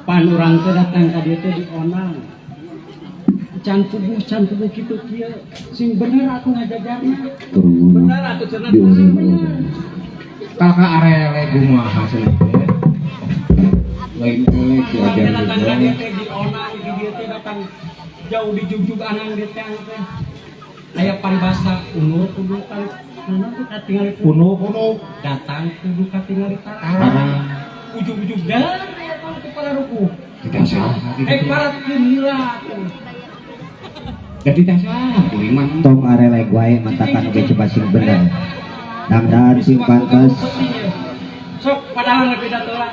Pan urang teh datang ka dieu teh dionang. Can puguh kitu kieu. Sing bener aku ngajajarna. Bener atuh cenah sing bener. Kakak arele kumaha cenah teh. Lain teh diajar datang ka dieu teh dionang, di dieu teh datang jauh dijujug anang di teh aya paribasa unur kudu kali tuh katingali Kuno datang kudu katingali tarang Tarang. ujug-ujug dar aya tahu ke para ruku tidak salah gitu. para gembira tuh Dan tidak salah kuring mah. tong arelek wae matakan oge coba sing bener dangdan sing pantes sok padahal lebih datola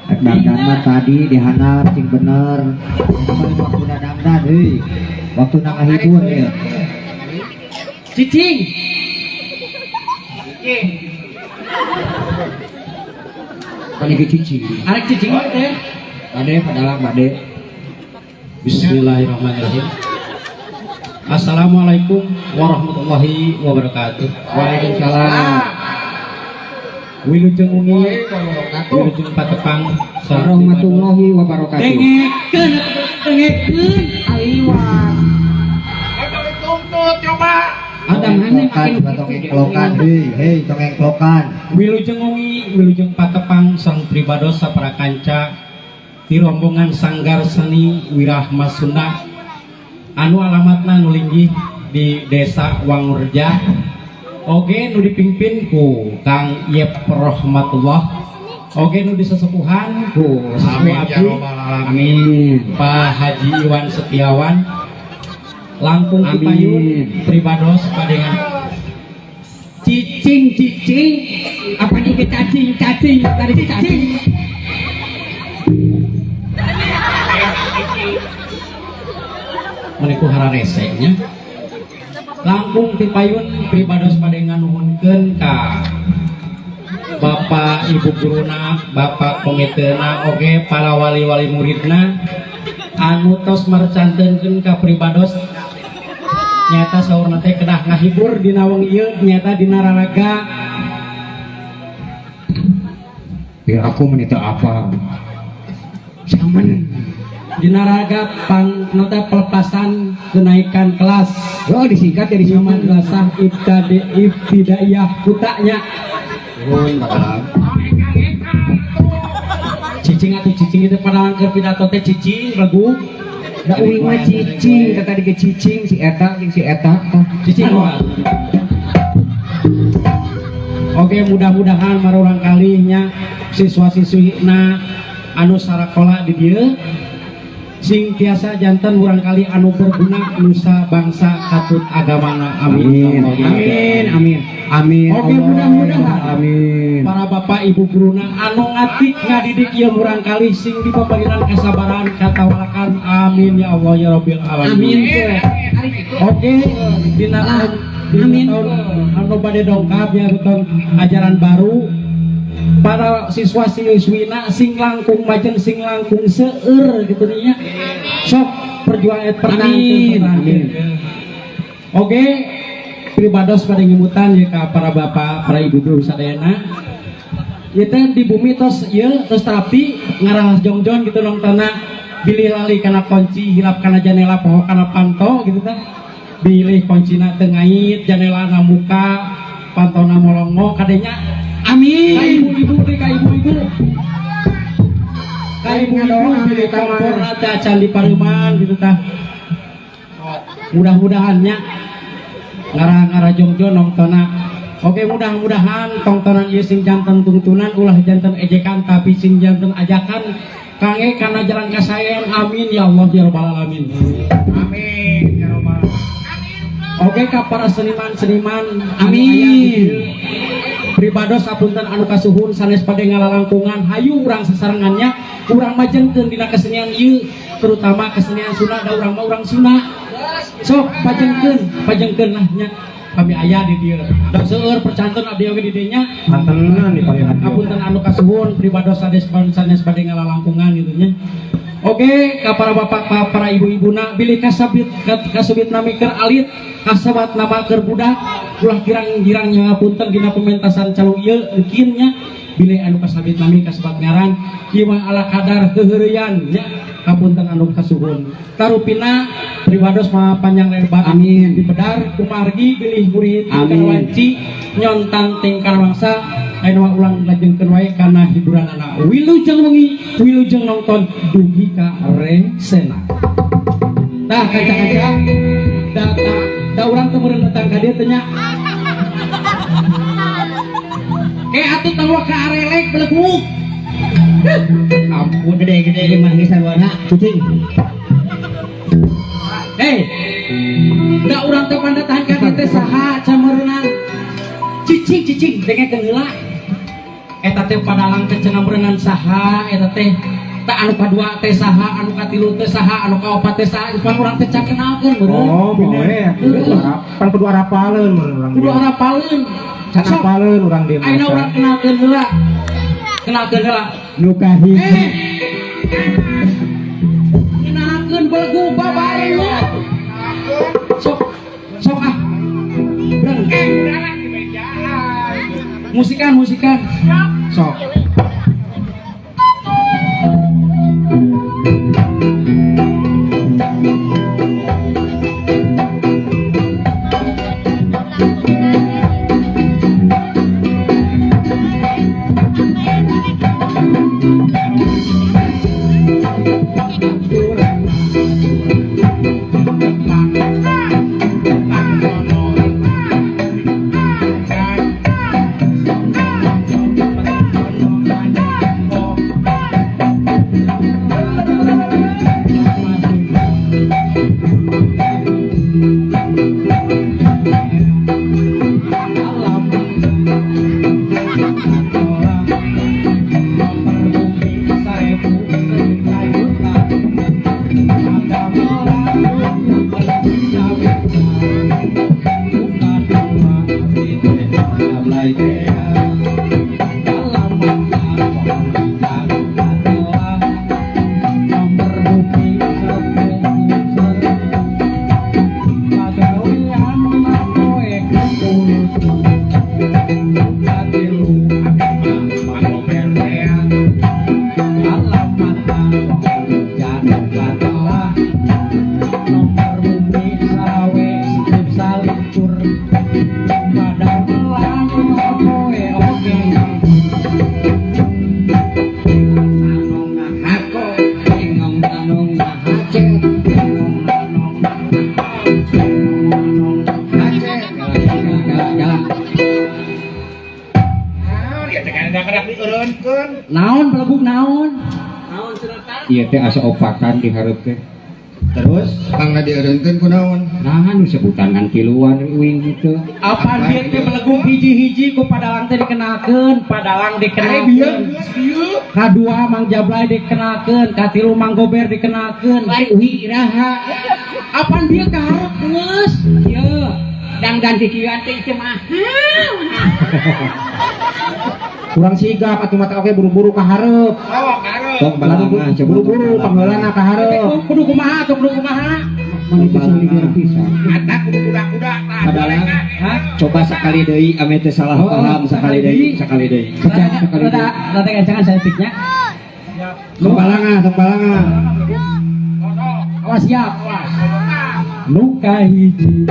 rek dangdan mah tadi dihandap sing bener kemarin waktu dangdan euy waktu na ngahibur ya cicing Paniki cici. arek cicing teh Bade padahal bade. Bismillahirrahmanirrahim. Assalamualaikum warahmatullahi wabarakatuh. Waalaikumsalam. Wilujeng ungi, wilujeng patepang, Warahmatullahi wabarakatuh. dengekeun aliwat. Adam hane Engklokan, coba tong engklokan hei tong engklokan Wilujeng ungi, wilujeng patepang sang pribados saparakanca ti rombongan sanggar seni Wirahma Sunda anu alamatna nu linggih di Desa Wangurja oge nu dipimpin ku Kang Yep Rahmatullah oge nu disesepuhan ku Sesepuh Abdi Amin. Pak Haji Iwan Setiawan langkung Amin. Cipayun pribados padengan cicing apa nih cacing tadi cacing meniku hara resenya langkung Cipayun pribados padengan nuhunkeun ka Bapak Ibu guruna Bapak komitena oge para wali-wali muridna anu tos mercantenkeun ka pribados nyata saurna teh kedah ngahibur dina wong ieu nyata dina raraga Biar aku menita apa? Saman. dina raraga pang nota pelepasan kenaikan kelas Oh disingkat dari di Saman. madrasah ibtidaiyah kutanya Turun padahal. cicing atau cicing itu pada angker pidato teh cicing lagu Da uing mah cicing, kata di cicing si eta jeung si eta. cicing wah. Oke mudah-mudahan marurang kalinya siswa-siswina anu sarakola di dieu sing tiasa janten urang kali anu berguna nusa bangsa katut agamana amin Amin. Oke, Allah. mudah-mudahan. Amin. para bapak ibu guruna anu ngatik ngadidik ieu murang kali sing dipapariran kesabaran katawalakan amin ya Allah ya Rabbil alamin oke dina tahun anu bade dongkap ya tahun ajaran baru para siswa siswina sing langkung majeng sing langkung seueur gitu nya sok perjuangan Amin. oke pribados pada nyebutan ya ka para bapak para ibu guru sadayana ieu teh di bumi tos ieu tos tapi ngarah jongjong gitu nongtona bilih lali kana kunci hilap kana janela poho kana panto gitu teh bilih kuncina teu ngait janela ngamuka pantona molongo kadenya amin ka ibu-ibu ka ibu-ibu ka ibu-ibu bilih komporna teh acan di pareuman gitu tah mudah-mudahannya ngarah jongjo nongtona oke mudah-mudahan tongtonan ieu sing janten tuntunan ulah janten ejekan tapi sing janten ajakan kange kana jalan kasayan amin ya Allah ya rabbal alamin Amin. Ya Rabbal. oke ka para seniman-seniman Amin. pribados apunten anu kasuhun sanes pade ngalalangkungan hayu urang sasarengannya urang majengkeun dina kesenian ieu terutama kesenian Sunda da urang mah urang Sunda sok pajengkeun lah nya kami aya di dieu da seueur percanten abdi oge di dieu nya Pantenan di panggilan. apunten anu kasuhun pribados sanes bade ngalalangkungan gitu nya oke ka para bapak ka para ibu-ibuna bilih kasubit nami keur alit kasabat nama keur budak ulah kirang-kirang ngapunten dina pementasan calung ieu eukeun nya bilih anu kasabit nami kasabat ngaran ieu mah ala kadar heureuyan nya kapunten anu kasuhun tarupina pribados mah panjang lebar Amin. di bedar kumargi bilih murid Amin. tingkah wanci nyontan tingkar mangsa anu ulang lajengkeun wae kana hiburan anak wilujeng wengi wilujeng nonton dugi ka resena Nah, kaca-kaca da urang teu meureun datang ka dieu teh nya. Atuh tawa ka arelek beleguk. Ampun gede-gede mah geus sarwana kucing. Da urang teh pandatahan ka dieu teh saha cameureunang? Cicing dengekeun heula. Eta teh padalang teh cenah meureunang saha eta teh? Tak anu kadua teh saha, anu katilu teh saha, anu kaopat teh saha, pan urang teh can kenalkeun meureun. Oh, boleh. Pan kudu harapaleun urang. Kudu harapaleun. Can apaleun urang dieu. Ayeuna urang kenalkeun heula. Kenalkeun heula. Nu kahiji Kenalkeun belegu babae lu. Sok ah. Berang. Musikan. Sok. Naon belebuk naon? Naon cenah? Ieu teh asa opakan dihareup teh. terus Pangna dieureunkeun kunaon? Nah, nu sebutan ngan kiluan uing gitu. Apa dia teh belegu hiji-hiji ku padalang teh dikenalkeun, padalang dikenalkeun. Kadua Mang Jablay dikenalkeun, katilu Mang Gober dikenalkeun. Bari uhi iraha. Apaan dia kaharep geus? Ieu. Dan ganti kieu teh teh mahal. Kurang sigap atuh mata oke buru-buru ka hareup. tong balangah coba Buru-buru pangheulana ka hareup. Kudu kumaha tuh kudu kumaha? Mun itu saligir pisan. Ata kudu kuda-kuda tah. Padalang Hah? coba sekali deui ame teu salah paham sekali deui sekali deui Sekali deui. Rada gancangan saeutiknya. tong balangah Awas siap, awas. Luka hiji.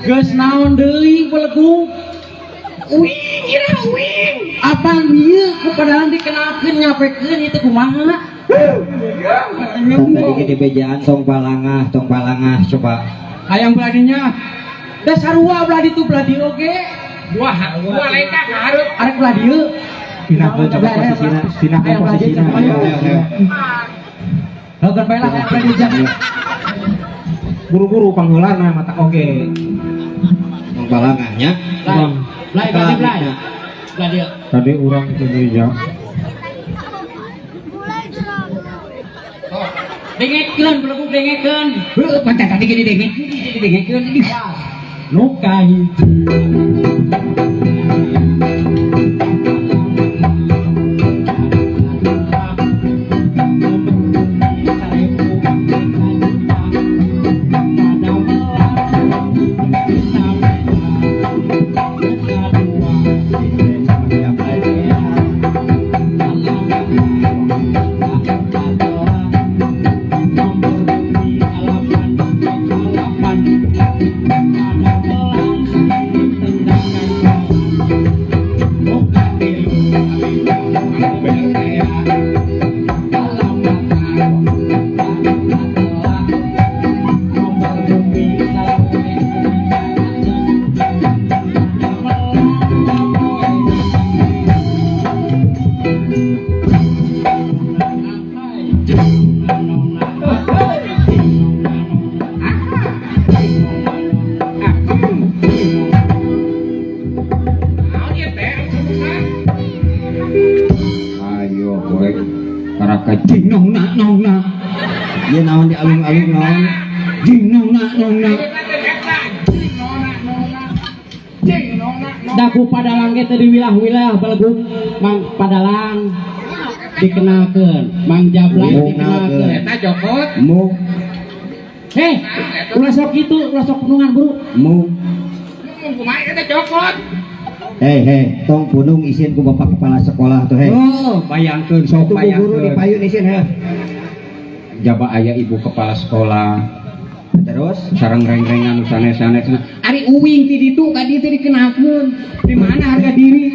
Geus naon deui belegu? Uing, ira uing. Apaan ieu ku padahal dikenalkeun nyapekeun ieu teh kumaha? tong tadi gede bejaan tong balangah coba Hayang beladinya. Da sarua beladi tu beladi oge. Dua lain ka hareup. Arek beladi ieu. Pinahkeun coba posisina Hayang beladi posisina. ayo. Lawan bae lah hayang beladi jam. buru-buru pangheula na mata oge. Balangahnya. Blay, dia. Tadi urang itu gereja. Dengekeun, belum dengekeun. Heuh, pancen tadi gini dengekeun ini. Nu kahiji. Ayo boy. Karaka jing nongna. Dia naon di alung-alung naon. Jing nongna. Daku padalang ge teu di wilayah Belegu Mang Padalang dikenalkeun, Mang Jablay dikenalkeun. Eta jokot. Mu Heh, ulah sok kitu, ulah sok penungan buru. mu. Mun kumaha eta jokot. Hei, tong punung isin ku bapak kepala sekolah tuh hei. Oh, bayangkeun sok Itu guru bayangkeun. dipayun isin heh. Jaba aya ibu kepala sekolah. Terus Sareng reng-rengan sanes-sanes. Ari uwing ti ditu ka dieu teh dikenalkeun. Di mana harga diri?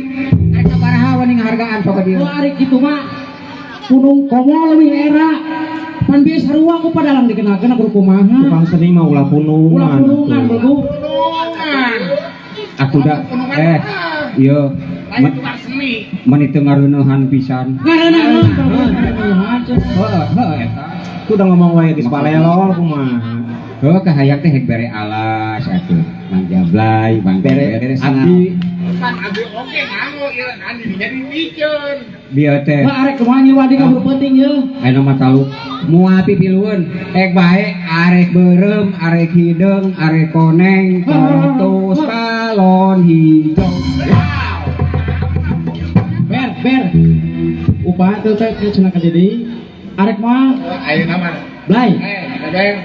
Ari sabaraha wani ngahargaan sok ka dieu. Oh ari kitu mah punung komo leuwih era. Pan bieu sarua ku Padalang dikenalkeun aku kumaha. Tukang seni mah ulah punungan. Ulah punungan Belegu. Aku dah iya menit ngareunehan pisan. Ngareuneuh. Heeh eta. Ku udah ngomong wae geus palelol kumaha. Heuh kahayang teh hek bere alas atuh. Mang Jablay, Bang beres abdi. Kan abi oke ngamo ieu kan jadi biceun. Bieu teh Wah arek kumaha nyewa di kabur penting ye. aya mah talu moal pipilueun hek bae arek beureum, arek hideung, arek koneng, terus balon hijau. Ber. Upaha teu teh cenah ka jadi. Arek moal Ayeuna mah Blay. Bebeng.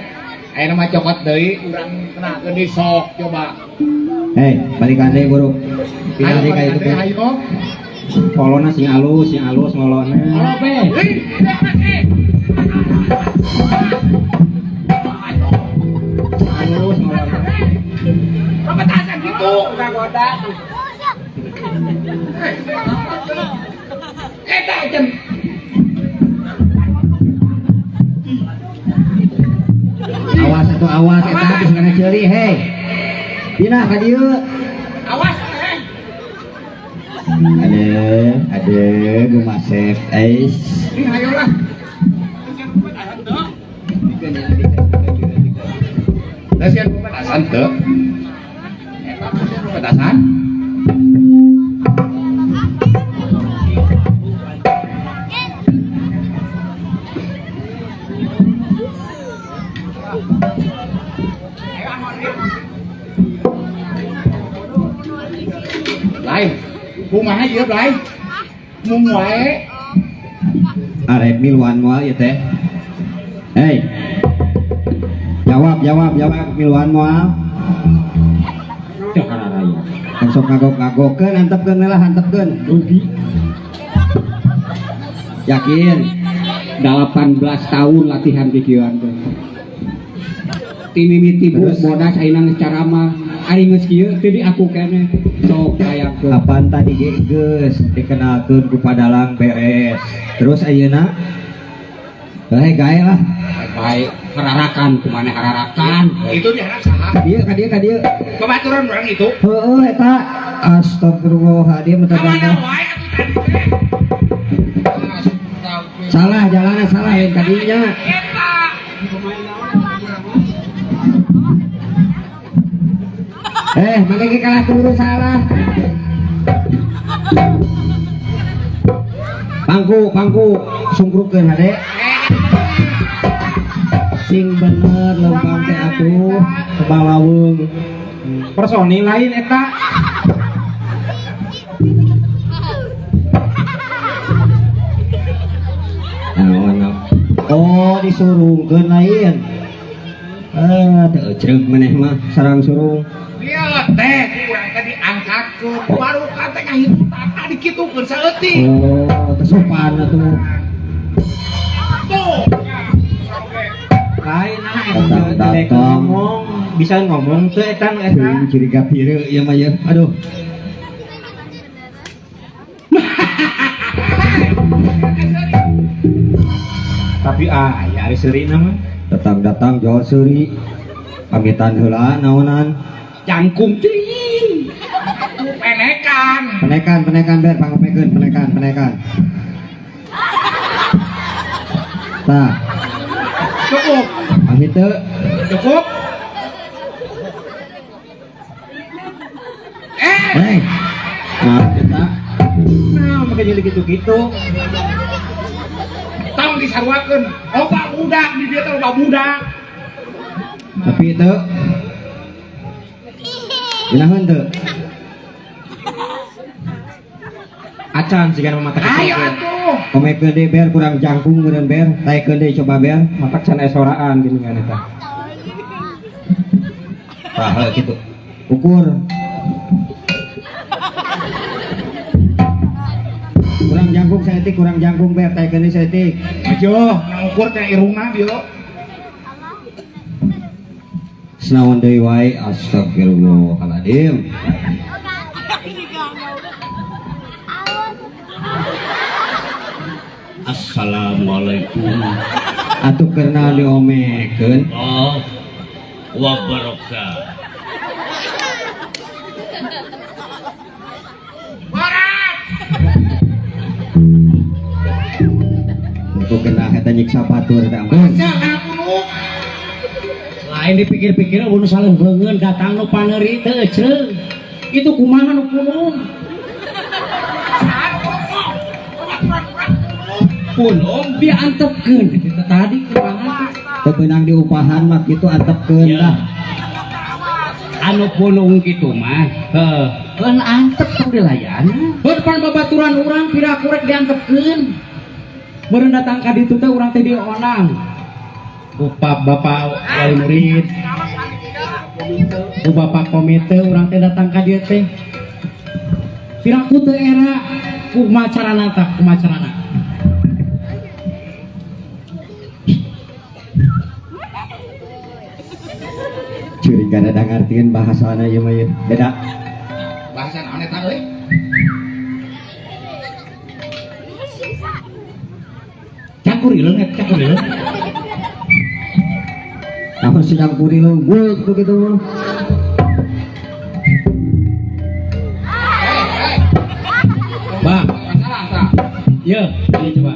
Ayeuna mah cokot deui urang kenakeun di sok coba. hei, balikan deui guru. Tinggal Ayo deui ka itu teh. ayo. Polona sing alus ngolona. Halo be. Alus ngolona. Pemetasan gitu. Kagoda. Eta jem. Awas atuh awas eta geus kana ceuli hei. Pinah ka dieu. Awas. Ada gumasef ais. Ini ayo lah. Lesian pemetasan teu. Pemetasan. Lain. Kumaha ieu, Blay? Mung wae. Arek miluan moal ieu teh. Hei. Jawab miluan moal. Cek raya. Kan sok ngagok-ngagokkeun, hantepkeun. Yakin? 18 tahun latihan pikiran teh. Timimiti bu Terus? bodas ayeuna geus carama. Ari geus kieu teu di aku keneh. Sok hayakeun. Kapan tadi ge geus dikenalkeun ku Padalang beres. Terus ayeuna hei gae lah. Baik hararakan kumaneh hararakan. Itu diharap saha? Ka dieu. Kebaturan orang itu. Heueuh eta astagfirullahaladzim teh. Kamana wae atuh tadi teh. Salah jalannya salah yang tadinya. Eta. mangke kalah turu salah. Pangku sungkrupkeun hade. Sing bener lempang teh atuh kebalaweung. Personil lain eta. Oh disurungkeun lain. Teu ceug maneh mah sareng surung. Iya teh kurang tadi angkatkeun baru kata ngahirup tata dikitukeun saeutik. Oh teu sopan atuh. Tuh. Lain datang ngomong, bisa ngomong teu eta nu eta. Ciri gapire ieu mah ye. Aduh. Tapi aya ari seurina mah. Datang jual seuri. Pamitan heula naonan. Cangkung teuing. Penekan Ber pangopekeun penekan. Tah, cukup pamit teu. cukup Maaf kita. Nah, makanya gitu-gitu. tong disarwakeun loba budak di dieu teh loba budak Tapi teu. Ginaheun teu. Acan sigan mata ayo kecil. atuh Komekeun deui ber kurang jangkung meureun ber. Taekeun deui coba ber. Matak can esoraan gini kan eta. Tah kitu. Ukur. Kurang jangkung ber taekeun deui saeutik. ajo ngukur teh irungna dieu Senaon deui wae astagfirullahaladzim. Assalamualaikum Atuh keurna diomekeun. wabarakatuh. barat Untuk kena eta nyiksa batur teh ampun. jangan kuno Lain dipikir-pikir mun salenggeungeun datang nu paneuri teu ceug. Itu kumaha nu kuno? Pun diantepkeun kita tadi kumaha? Teu beunang diupahan mah kitu antepkeun tah. Anu punung kitu mah heuh keun antep tong dilayani. Depan babaturan urang pira kurek diantepkeun. Meureun datang ka ditu teh urang teh dionang. Bapak wali murid, bapak komite urang teh datang ka dieu teh. Piraku teu era kumacarana tah kumacarana. Curi gak ada ngartieun bahasana ieu mah ye. Beda. bahasa naon eta euy Cakurileun cakurileun. Namun sedang puri leunggul gitu mah. Bang, masalah tah iya, ini coba.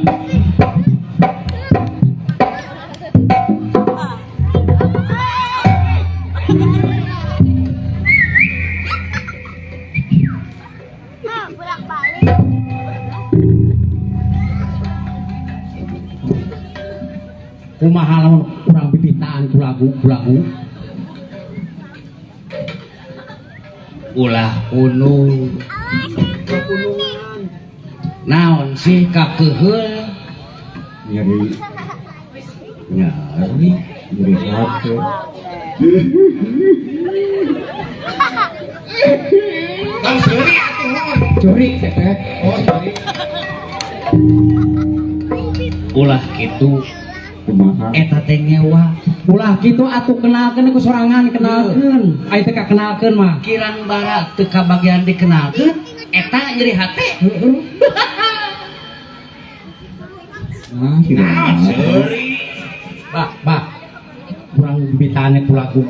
Kumaha lamun urang bibitaan kulagu ulah kuno naon sih kakeuheul Nyeri hati. tong seuri atuh nuhun curi teh oh seuri ulah kitu Kumaha? eta teh nyewa ulah kitu atuh kenalkeun ku sorangan kenalkeun aya teh kakenalkeun mah kirang bara teu kabagian dikenalkeun eta nyeri hate heeh Ah, naon seuri bah urang bibitaane kulaku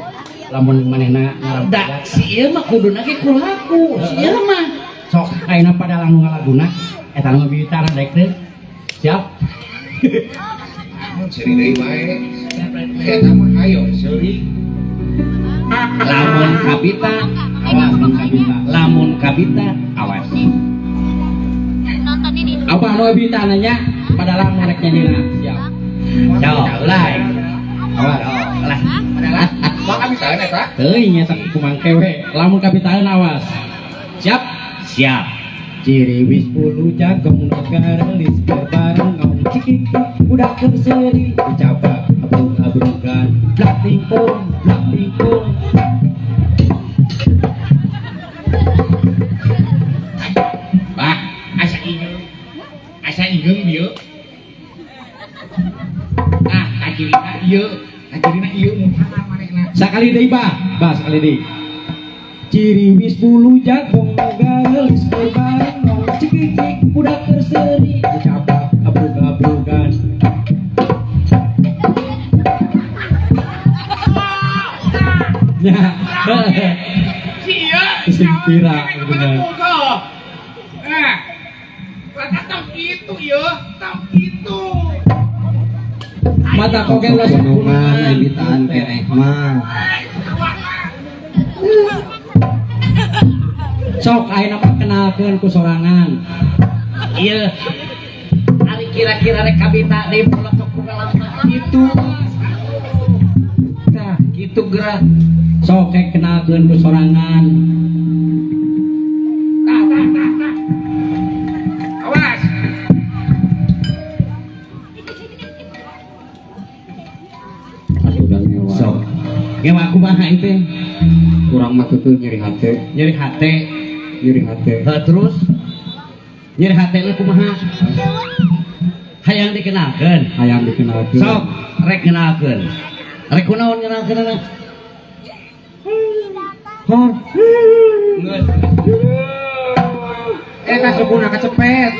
lamun manehna ngarang da si ieu mah kuduna ge kulaku si ieu mah sok ayeuna pada lamun ngalaguna eta mah bibitana daek teh siap naon seuri deui wae eta mah ayo seuri lamun kabita lamun kabita awas Nonton ini. apa nu bita nanya pada lamun rek nyanyi siap jauh lai awas lah Bang kami tahu nih tak? teuing nya tak kumang kewe lamun kabitaeun awas siap siap ciri wis puluh jagong nagarelis bareng ngom cikik udah kerseri coba abrung-abrungkan blak tingkung Bah, asa ingeung dieu. Kacirina ieu muncana manehna. sakali deui bah sakali deui ciri wis bulu jagung galis bareng ngom cikik udah kerseri coba abrung-abrungkan nya Sia, Sing pira, bener. Kata tam itu ya, tam itu. mata kogen geus gunungan ibitaan keneh mah sok ayeuna mah kenalkeun ku sorangan ieu ari kira-kira rek kabita deui peletok ku kalangan itu tah kitu gerak sok rek kenalkeun ku sorangan Tah. Awas. udah ngewa sok ngewa kumaha itu kurang mah teu nyeri hate nyeri hate terus nyeri hate na kumaha hayang dikenalkeun hayang dikenalkeun sok rek kenalkeun rek kunaon kenalkeun na hor geus Eta sebuna kecepet.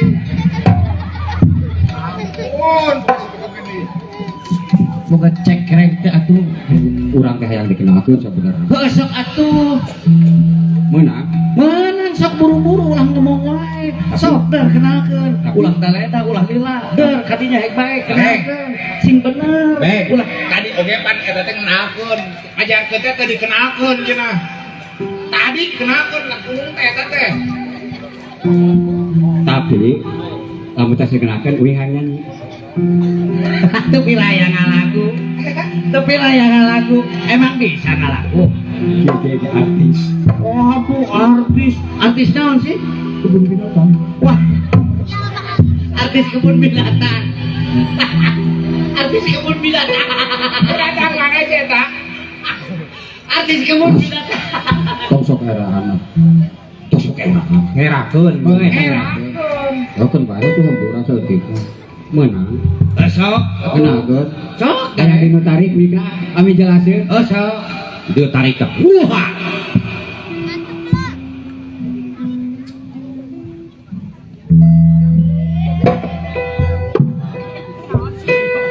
Ampun. boga cek rek teh atuh urang teh hayang dikenalkeun sabenerna heuh sok atuh meunang meunang sok buru-buru ulah ngomong wae sok deur kenalkeun ulah taleda ulah lila deur kadinya hek bae kenalkeun sing bener Baik, ulah tadi oge pan eta teh kenalkeun. Ajarkeun teh teh dikenalkeun cenah. Tadi kenalkeun langsung teh eta teh. tapi lamun teh dikenalkeun uing hayang nyanyi tapi layak ngalaku tapi layak ngalaku emang bisa ngalaku jadi artis waduh artis naon sih kebun binatang wah artis kebun binatang artis kebun binatang Datang mana sih eta? artis kebun binatang tong sok erahan tong sok erahan Ngerakeun. Ngerakeun. kan bae tuh hampura saeutik meunang sok kenalkeun sok aya dinu tarik mika ami jelaseun oh sok dieu tarik ka wah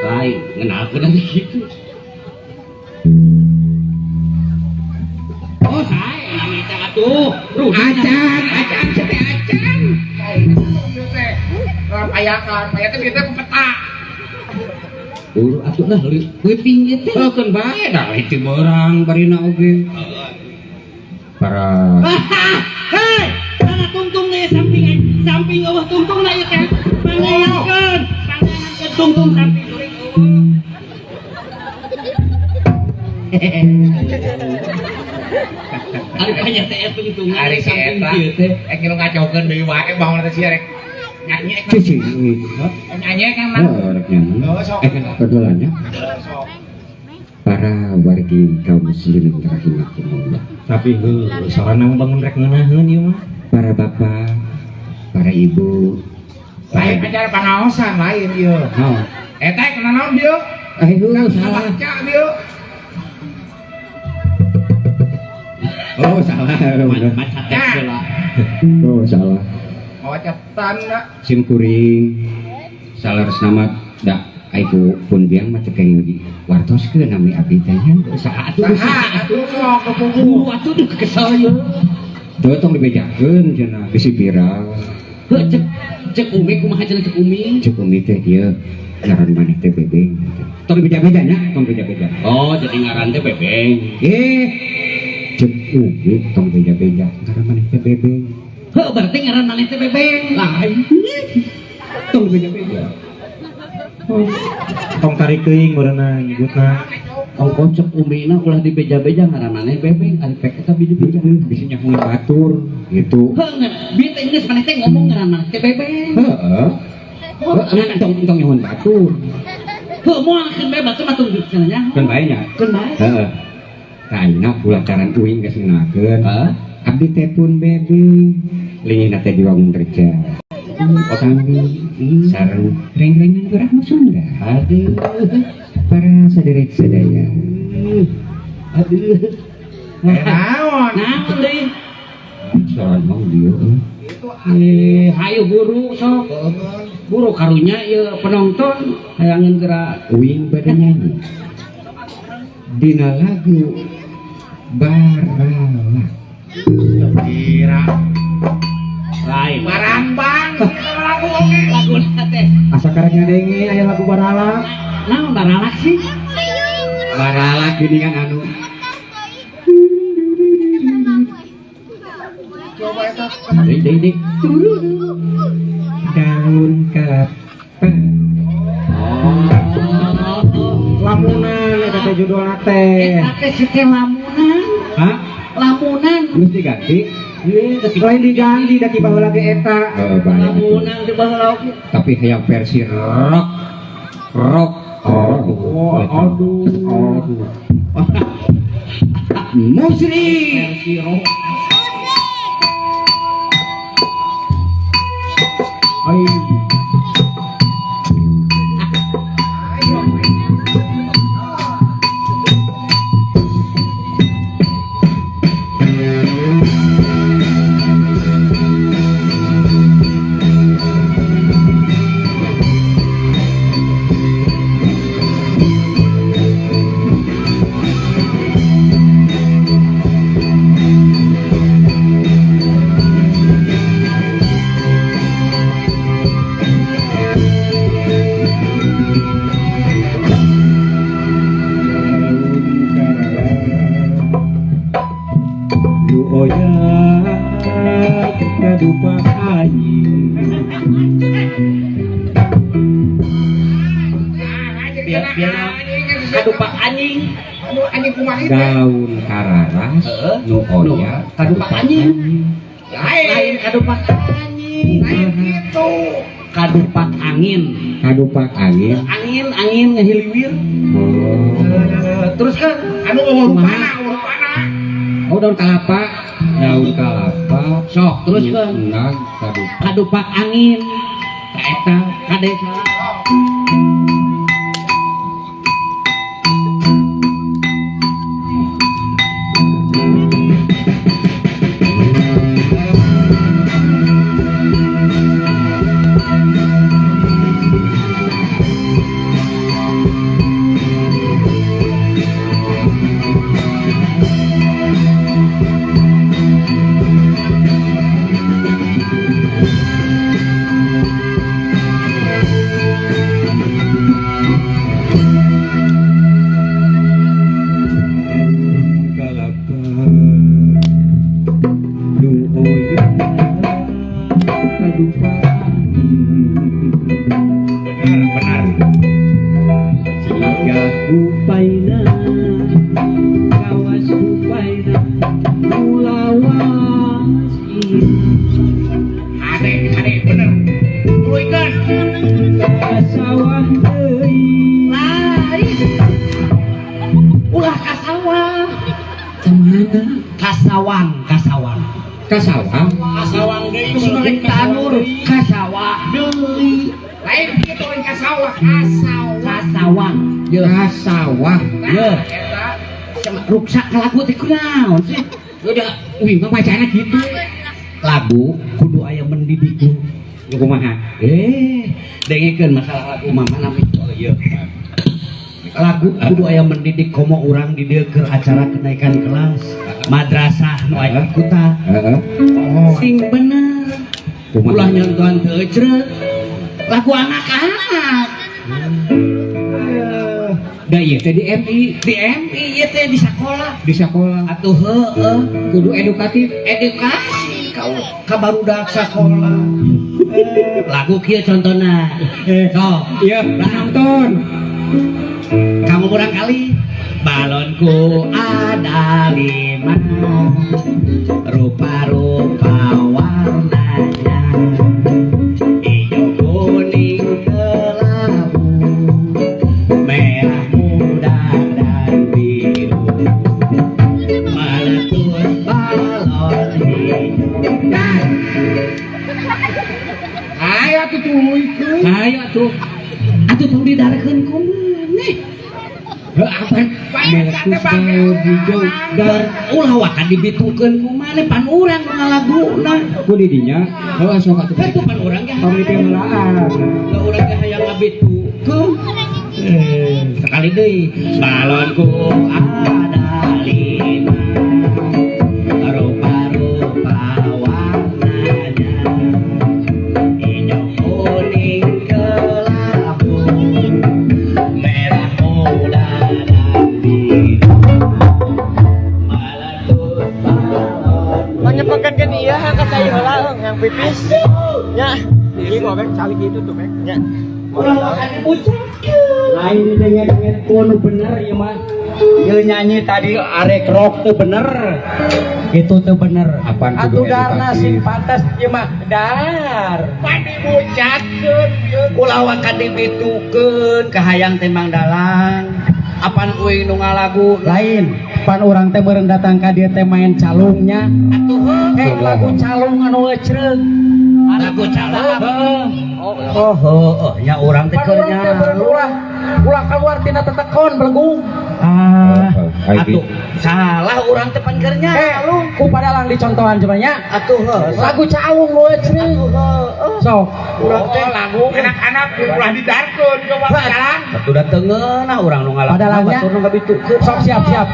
lain ngenalkeun lagi gitu oh saya nami teh atuh Acan. Teh acan. Teh. Rampayakan, aya teh kita peta. atuh lah leuting ieu teh Keun bae da itu beurang barina oge. para hei mana tungtung nih samping eueuh tungtung na ieu teh pangayankeun tungtung samping ari banyak teh tungtung Ari si samping eta. ieu teh Kira ngacokeun deui wae baheula teh sia rek. Nyanyi cici nyanyi kan mah. rek nyanyi Oh, sok. kedulannya Sok. para wargi kaum muslimin rahimakumullah Tapi heuh sarana bangun rek ngeunaheun ieu mah. para bapak para ibu Lain acara pangaosan lain ieu. oh Eta kena naon dieu? ayo salah Baca dieu. oh salah maca teh heula oh salah Mawacetan da. sim kuring salah nama dak aiku pun biang mah teu kenging wartoskeun nami abdi teh nya saha atuh Saha atuh sok kepugu. atuh tuh kesel ieu teu tong dibejakeun cenah bisi viral heuh cek umi kumaha cenah cek umi cukup teh ieu ngaran maneh teh bebeng tong beja-beja nya tong beja-beja oh jadi ngaran teh bebeng cek tong beja-beja karena mana teh bebeng. Heuh berarti ngaran maneh teh bebeng. Lain. Tong beja-beja. tong tarik teuing berenang nyebutna Tong kocok umina ulah di beja-beja ngaran maneh bebeng ari pek eta biji-biji. Bisa nyahoin batur gitu. Heuh bieu teh geus maneh teh ngomong ngaran maneh teh bebeng. Heeh. Ngan tong nyahoin batur. Heuh moal keun bae batu mah tunggu cenah nya. Kan bae nya. Keun bae. Heeh. Kaina pulacaran uing geus ngeunakeun. Heeh. Abdi teh pun bebeng. Lingina teh diwangun kerja. Sambil sareng reng-rengan gerak Sunda. Aduh. Para saderek sadaya. Aduh. Naon? Naon deui? Soal mau dia. Hayu guru sok. Guru karunya ieu penonton hayangin gerak. Uing pada nyanyi. Dina lagu Barala. Kira Lain. barambang lagu oke. Lagu teh. Asa karenya denge aya lagu Barala. Naon baralak sih? Barala geuningan anu. Coba eta. Dek. Daun kelapa. lamunan eta teh judulna teh Eta teh sete lamunan. Hah? Lamunan. Geus diganti? lain diganti da ki baheula ge eta Lamunan di baheula oge. Tapi hayang versi rock. Aduh. Musrik. Versi rock. Ai. Kadupa anjing. Kadupak anjing. Anjing kumaha teh? Daun kararas nu oya Kadupak anjing. Lain Kadupak anjing. lain gitu. Kadupak angin. Kadupak angin. Angin ngahiliwir. Terus kan Anu urupana. Oh daun kelapa. Daun kelapa. sok terus kan Nah, kadupak. kadupak angin. Ka eta kadesa. Kelapa. Nu oya kadupak angin. Benar. Singgah upaina kawas upaina mulawas Ade bener. Tuikeun. kasawah deui lain ulah kasawah Kemana? kasawang Kasawang. kasawang deui sing tanur kasawah deui Lain kitu lain ka sawah. kasawang ye Kasawah. ye Eta ruksak lagu teh kunaon sih Udah, wih, pembacanya gitu. lagu kudu aya mendidikna Kumaha? dengekeun masalah lagu mah mana ieu lagu kudu aya mendidik komo urang di dieu keur acara kenaikan kelas madrasah nu aya ikutan Heeh. sing bener Kumaha? ulah nyontohan teu ceureuh lagu anak-anak Da ieu teh di MI. Di MI ieu teh di sekolah. Di sekolah. Atuh heueuh. Kudu edukatif. Edukasi ka barudak sekolah. Lagu kieu contohna. Sok. Iya, nonton. Kamu barangkali balonku ada 5 rupa-rupa warnanya hijau kuning kelabu merah muda dan biru meletus balon hijau. Ayo atuh tuluy. Ayo tuh tong didarekeun kumaha apaan meletus balon hijau dan ulah wakan dibitukeun kumaha pan urang nu ngalaguna Ku di dinya. Heuh sok atuh. itu pan urang ge Pamri pemelaan. da urang ge hayang ngabitukeun sekali deui balonku ada 5 rupa-rupa warnanya hijau kuning kelabu merah muda dan biru meletus balon Menyepakan ke dia kata saya heula yang pipis. Ya. Iki kok bek calik itu tuh bek. Ya. ulah wakan diucapkeun lain dengen-dengen kudu bener ieu mah ieu nyanyi tadi arek rock teu bener itu teu bener Apaan atuh kudu darna edukatif. sing pantes ieu mah dar Pan dibucatkeun ieu. ulah wakan dibitukeun kahayang teh Mang Dalang apan euy nu ngalagu lain pan urang teh meureun datang ka dieu teh main calungnya atuh lagu calung anu ecreug lagu calung ya urang teh keur nyalu ulah keluar tina tetekon belegung atuh salah urang teh pan keur nyalu ku padalang dicontohan coba nya atuh lagu calung lu ecreug sok urang teh Lagu anak-anak ulah didarkeun coba jalan. Batu datengeun nah urang nu ngalagu Padalangnya. batur nu ngabitukeun sok siap-siap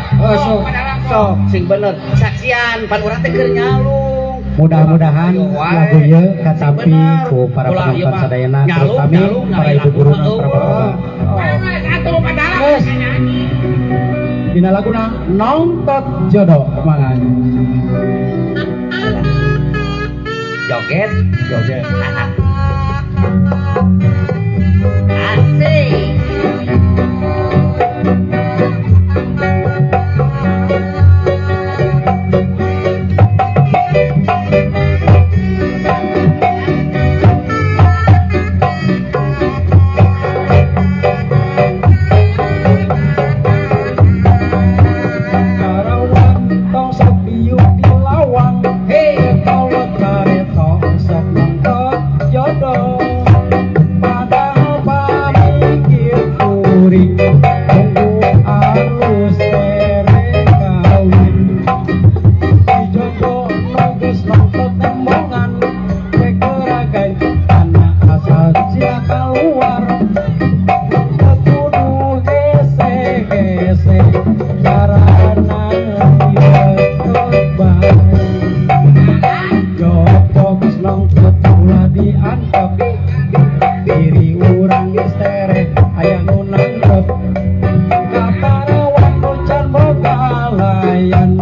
sok sing bener saksian pan urang teh keur nyalung Mudah-mudahan lagu ieu katampi ku para penonton sadayana terutama para ibu guru dan para bapak. Satu padalang Yes. Dina laguna nongtot jodoh mangan. joget asik Karawan tong sok diuk di lawang. Hey, kalau kare tong sok nongtot jodoh. Padahal pamikir kuring tunggu alus tere kawin. Dijodoh nunggus nongtot emongan. Kekeragai anak asal sia keluar. Kudu hese-hese karena dietut baik. Jopok nongtot ulah diangkep. Diri urang istere aya nu nangkep. Kaparawan nu can boga layan.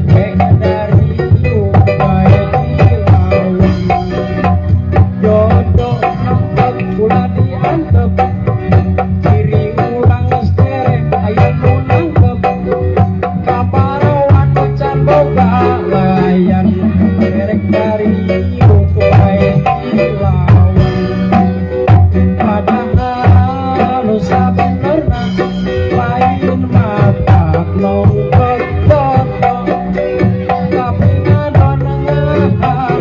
Bek dari ieu bae dilawan. Jodoh nongtot ulah diantep. Diri urang istere aya nu nangkep. Kaparawan nu can boga layan. Bek dari ieu bae dilawan. Padahal nu sabenerna lain mata nongtot jodoh. Tapi ngadon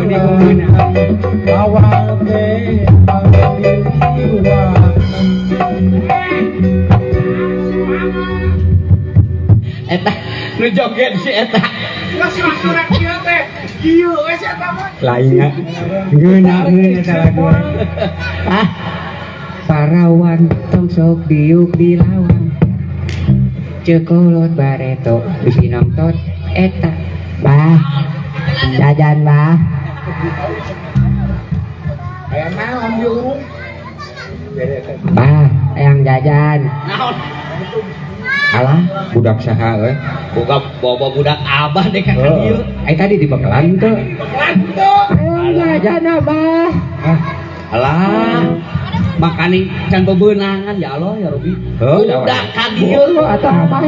ngahalan awal teh pangiliwatan. eta nu joget si eta Geus urang kieu teh. Kieu we eta mah. Lainnya ngeuna eta lagu. Parawan tong sok diuk di lawang. Cekolot bareto bisi nongtot eta. Bah, jajan bah. Aya naon ieu urung? Bah, yang jajan. naon Alah, budak saha euy. Boga bawa budak abah deh kan Heeh. Ai tadi di bekelan teu. Alah, jana bah. Alah, makani can bebeunangan ya Allah ya Robi. Heuh, Budak ka dieu atuh abah